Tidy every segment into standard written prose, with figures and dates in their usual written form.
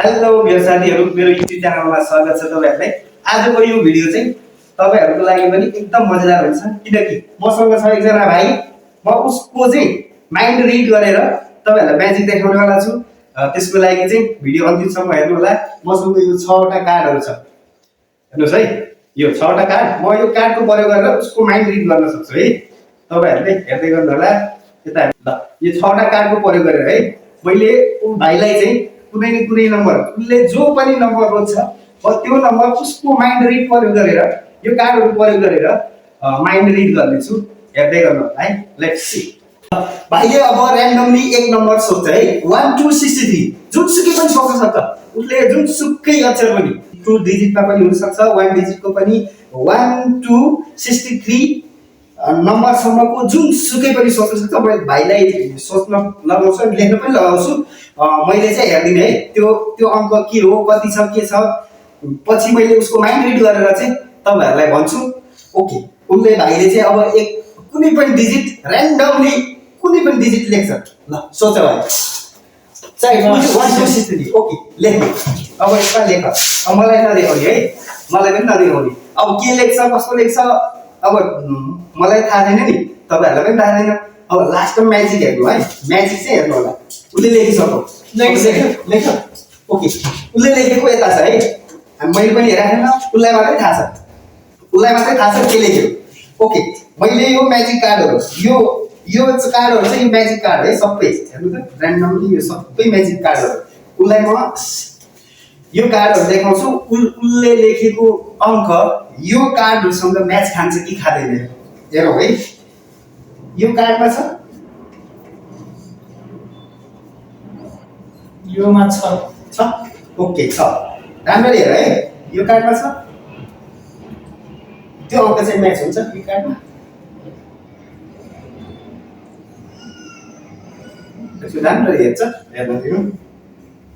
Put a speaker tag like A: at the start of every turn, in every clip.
A: Hello मेरो साथीहरु मेरो युट्युब च्यानलमा स्वागत छ तपाईहरुलाई। आजको यो भिडियो चाहिँ तपाईहरुको लागि पनि एकदम मजेदार हुन्छ किनकि मसँग छ एकजना भाइ। म उसको चाहिँ माइन्ड रिड गरेर तपाईहरुलाई म्याजिक देखाउने वाला छु। त्यसको लागि चाहिँ भिडियो अन्तिमसम्म हेर्नु होला। मसँग यो 6 वटा कार्डहरु छ। हेर्नुस् है, यो 6 वटा कार्ड। म यो कार्डको प्रयोग गरेर उसको माइन्ड रिड गर्न सक्छु है। तपाईहरुले हेर्दै गर्नु होला। यता ल यो 6 वटा कार्डको प्रयोग गरेर है मैले उ भाइलाई चाहिँ कुनै न कुनै नम्बर उसले जो पनि नम्बर रोज्छ त्यो नम्बर उसको माइन्ड रिड प्रयोग गरेर यो कार्डहरु प्रयोग गरेर माइन्ड रिड गर्नेछु। हेर्दै गर्नु होला है। Let's see. भाइले अब र्यान्डमली एक नम्बर सोध्छ है 1 2 63 जुनसुकै पनि सोध्न सक्छ। उसले जुनसुकै अक्षर पनि 2 डिजिटमा पनि हुन सक्छ, 1 डिजिटको पनि 1 2 63 नम्बरसम्मको जुनसुकै पनि सोच्न सक्छ। म भाइलाई सोच्न लगाउँछु अनि लेख्न पनि लगाउँछु। मैले चाहिँ हेर्दिन है त्यो अंक के हो, कति छ, के छ। पछि मैले उसको माइन्ड रिड गरेर चाहिँ तपाईहरुलाई भन्छु। ओके, उनले भाइले चाहिँ अब एक कुनै पनि डिजिट र्यान्डमली कुनै पनि डिजिट लेख्छ। ल सोच भाइ। चाहिँ 1 2 63 ओके लेख। अब यसमा लेख। अब मलाई नदेखाउने है, मलाई पनि नदेखाउने। अब के लेख्छ, कसको लेख्छ अब मलाई थाहा छैन नि, तपाईहरुलाई पनि थाहा छैन। अब लास्टमा म्याजिक हेर्नु है, म्याजिक चाहिँ हेर्नु होला। उले लेखिसक्यो, लेख। ओके, उले लेखेको यता छ है। मैले पनि हेरेको छैन, उलाई मात्रै थाहा छ। उलाई मात्रै थाहा छ के लेख्यो। ओके, मैले यो म्याजिक कार्डहरु यो कार्डहरु चाहिँ यो म्याजिक कार्ड है सबै। हेर्नु त र्यान्डमली यो सबै म्याजिक कार्डहरु। उलाई म यो कार्डहरु देखाउँछु। उले लेखेको अंक यो कार्डहरुसँग म्याच खान्छ कि खादैन हेरौँ है। यो कार्डमा छ,
B: योमा छ।
A: ओके छ। राम्ररी हेर है। यो कार्डमा छ, त्यो अंक चाहिँ म्याच हुन्छ यो कार्डमा। त्यसो राम्ररी हेर्छ, हेर्नु दिनु।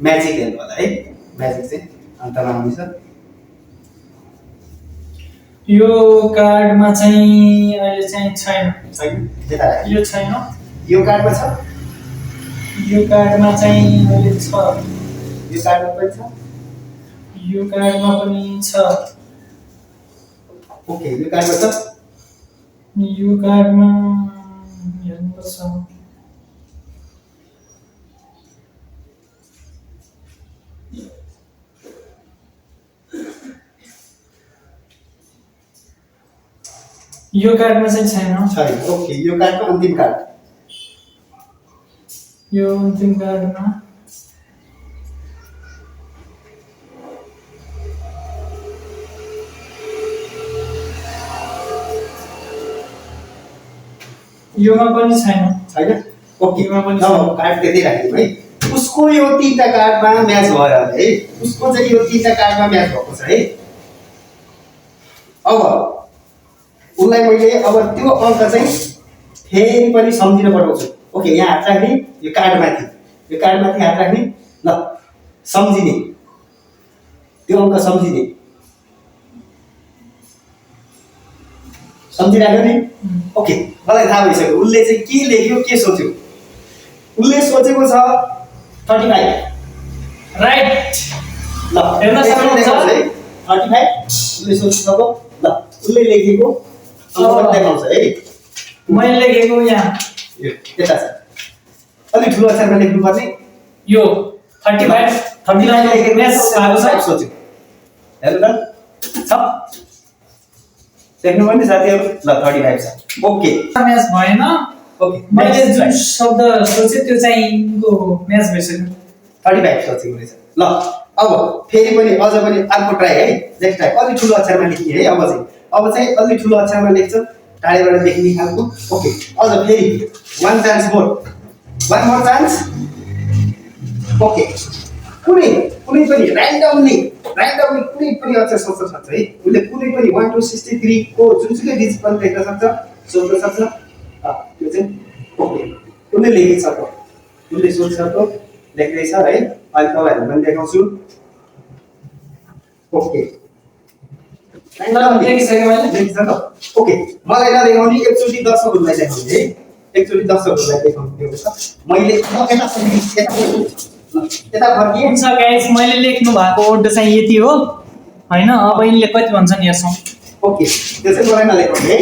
A: म्याजिक हेर्नु होला है। म्याजिक चाहिँ अन्तमा आउँछ।
B: यो कार्डमा चाहिँ अहिले चाहिँ छैन।
A: यता
B: यो छैन।
A: यो कार्डमा छ,
B: यो कार्डमा चाहिँ अहिले छ।
A: यो कार्डमा पनि छ,
B: यो कार्डमा पनि छ।
A: ओके यो कार्डमा छ,
B: यो कार्डमा हेर्नुपर्छ। यो कार्डमा चाहिँ छैन।
A: छैन। ओके यो कार्डको अन्तिम कार्ड,
B: यो अन्तिम कार्डमा योमा पनि छैन।
A: छैन। ओके
B: योमा पनि
A: छैन। कार्ड त्यतै राख्दिनु है। उसको यो तीनटा कार्डमा म्याच भयो है। उसको चाहिँ यो तीनटा कार्डमा म्याच भएको छ है। अब उसलाई मैले अब त्यो अंक चाहिँ फेरि पनि सम्झिन पठाउँछु। ओके यहाँ हात राख्ने, यो कार्डमाथि हात राख्ने। ल सम्झिने, त्यो अंक सम्झिने। सम्झिराख्यो नि। ओके मलाई थाहा भइसक्यो उसले चाहिँ के लेख्यो, के सोच्यो। उसले सोचेको छ 35।
B: राइट।
A: ल
B: हेर्न सक्नुहुन्छ
A: है 35 उसले सोचेको। ल उसले लेखेको अंक देखाउँछ है।
B: मैले लेखेको यहाँ
A: यो यता छ। अलि ठुलो अक्षरमा लेख्नु पर्ने।
B: यो 35 39 लेखेको म्याच भएको छ।
A: सोच्यो। हेर्नु त छ, देख्नु पनि साथीहरु। ल 35 छ। ओके
B: म्याच भएन।
A: ओके
B: मैले जुन शब्द सोचे त्यो चाहिँ को म्याच भइसक्यो।
A: 35 सोचेको रहेछ। ल अब फेरि पनि अझ पनि अर्को ट्राई है। नेक्स्ट ट्राई अलि ठुलो अक्षरमा लेख्ने है। अब चाहिँ अलि ठुलो अक्षरमा लेख्छ, टाढेबाट लेख्ने खालको। ओके अझ फेरि one chance more, one more chance। Okay कुनै पनि र्यान्डमली कुनै पनि अक्षर सोच्न सक्छ है। उसले कुनै पनि 1 2 63 को जुनसुकै डिजिट पनि लेख्न सक्छ, सोच्न सक्छ। त्यो चाहिँ ओके उसले लेखिसक्यो, उसले सोचिसक्यो, लेख्दैछ है। अहिले तपाईहरुलाई पनि देखाउँछु। ओके
B: लेखिसकेँ मैले।
A: लेखिसक्यो। ओके मलाई नदेखाउने, एकचोटी दर्शकहरुलाई देखाउने है। एकचोटी दर्शकहरुलाई देखाउने छ। मैले यता यता फर्किए
B: हुन्छ गाइस, मैले लेख्नु भएको वर्ड चाहिँ यति हो हैन। अब यिनले कति भन्छन् हेर्छौँ।
A: ओके त्यो चाहिँ मलाई नलेख्नु है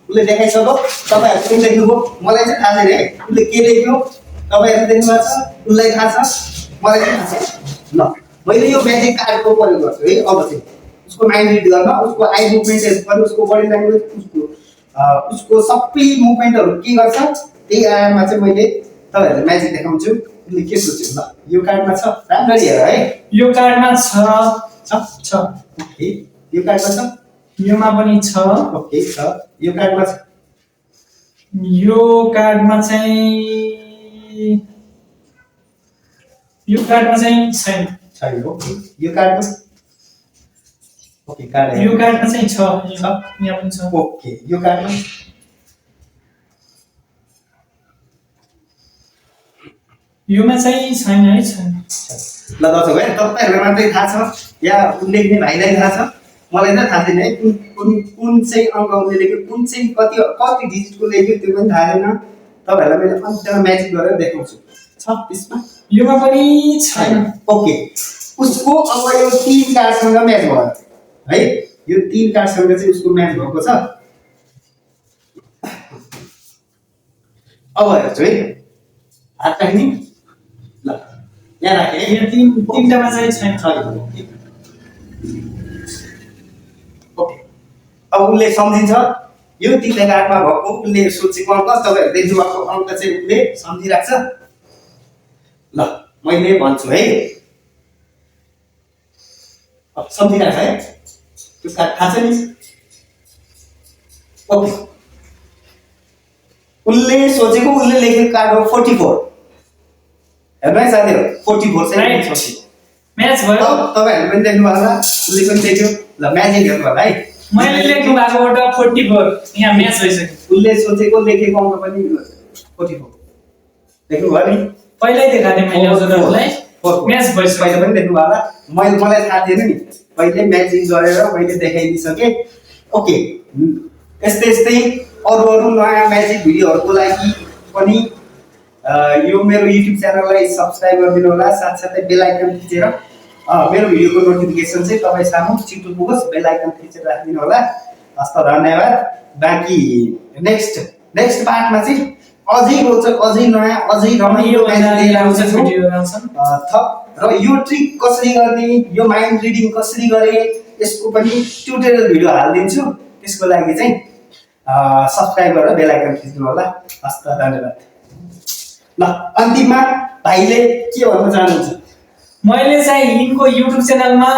A: उसले देखाइसक्यो तपाईँहरू पनि लेख्नुभयो मलाई चाहिँ थाहा छैन है उसले के लेख्यो तपाईँहरू देख्नु भएको छ उसलाई थाहा छ मलाई चाहिँ थाहा छैन ल मैले यो म्याजिक कार्डको प्रयोग गर्छु है अब चाहिँ उसको माइन्ड रिड गर्न उसको आई मुभमेन्ट हेर्नु पऱ्यो उसको बडी ल्याङ्ग्वेज उसको सबै मुभमेन्टहरू के गर्छ त्यही आधारमा चाहिँ मैले तपाईँहरूलाई म्याजिक देखाउँछु उसले के सोच्यो ल यो कार्डमा छ राम्ररी हेर है
B: यो कार्डमा छ
A: ओके यो कार्डमा छ
B: योमा पनि छ
A: ओके छ यो कार्डमा छ
B: यो कार्डमा चाहिँ छैन
A: छैन ओके यो कार्डमा ओके कार्ड
B: यो कार्डमा चाहिँ छ यहाँ पनि छ
A: ओके यो कार्डमा
B: योमा चाहिँ छैन है छैन
A: ल दर्शक है तपाईँहरूलाई मात्रै थाहा छ या लेख्ने भाइलाई थाहा छ मलाई चाहिँ थाहा छैन है कुन चाहिँ अङ्क उसले लेख्यो कुन चाहिँ कति डिजिटको लेख्यो त्यो पनि थाहा छैन तपाईँहरूलाई मैले अन्त्यमा म्याजिक गरेर देखाउँछु छ त्यसमा
B: योमा पनि छैन
A: ओके उसको अब यो 3 कार्डसँग म्याच भयो है यो 3 कार्डसँग चाहिँ उसको म्याच भएको छ अब हेर्छु है हात राख्ने ल यहाँ राखेँ
B: यहाँ तीनटामा चाहिँ छैन
A: ओके अब उसले सम्झिन्छ यो 3 कार्डमा भएको उसले सोचेको अङ्क तपाईँहरू देख्नु भएको अङ्क चाहिँ उसले सम्झिराख्छ ल मैले भन्छु है अब सम्झिराख्छ है त्यो कार्ड थाहा छ नि ओके उसले सोचेको उसले लेखेको कार्ड हो 44 हेर्नु है साथीहरू 44 चाहिँ सोचेको
B: म्याच भयो
A: तपाईँहरू पनि देख्नु भएको होला उसले पनि देख्यो ल म्याजिक हेर्नु होला है
B: मैले लेख्नु भएको वर्ड 44 यहाँ म्याच भइसक्यो
A: उसले सोचेको लेखेको अङ्क पनि 44 देख्नु भयो नि
B: पहिल्यै देखाएको थिएँ मैले हजुरहरूलाई म्याच भइसक्यो
A: पहिले पनि देख्नु होला मलाई थाहा थिएन नि पहिले म्याचिङ गरेर मैले देखाइदिइसकेँ ओके यस्तै अरू नयाँ म्याजिक भिडियोहरूको लागि पनि यो मेरो युट्युब च्यानललाई सब्सक्राइब गरिदिनु होला साथसाथै बेल आइकन थिचेर मेरो भिडियोको नोटिफिकेसन चाहिँ तपाईँ सामु छिटो पुगोस् बेल आइकन थिचेर राखिदिनु होला हस्त धन्यवाद बाँकी नेक्स्ट पार्टमा चाहिँ अझै रोचक अझै नयाँ अझै रमाइलो थप र यो ट्रिक कसरी गर्ने यो माइन्ड रिडिङ कसरी गरे यसको पनि ट्युटोरियल भिडियो हालिदिन्छु त्यसको लागि चाहिँ सब्सक्राइब गरेर बेल आइकन थिच्नु होला हस्त धन्यवाद ल अन्तिममा भाइले के भन्न चाहनुहुन्छ
B: मैले चाहिँ यिनको युट्युब च्यानलमा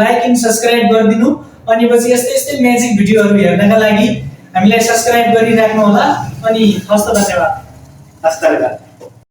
B: लाइक एन्ड सब्स्क्राइब गरिदिनु अनि पछि यस्तै म्याजिक भिडियोहरू हेर्नका लागि हामीलाई सब्स्क्राइब गरिराख्नु होला अनि हस्त धन्यवाद
A: हस्त धन्यवाद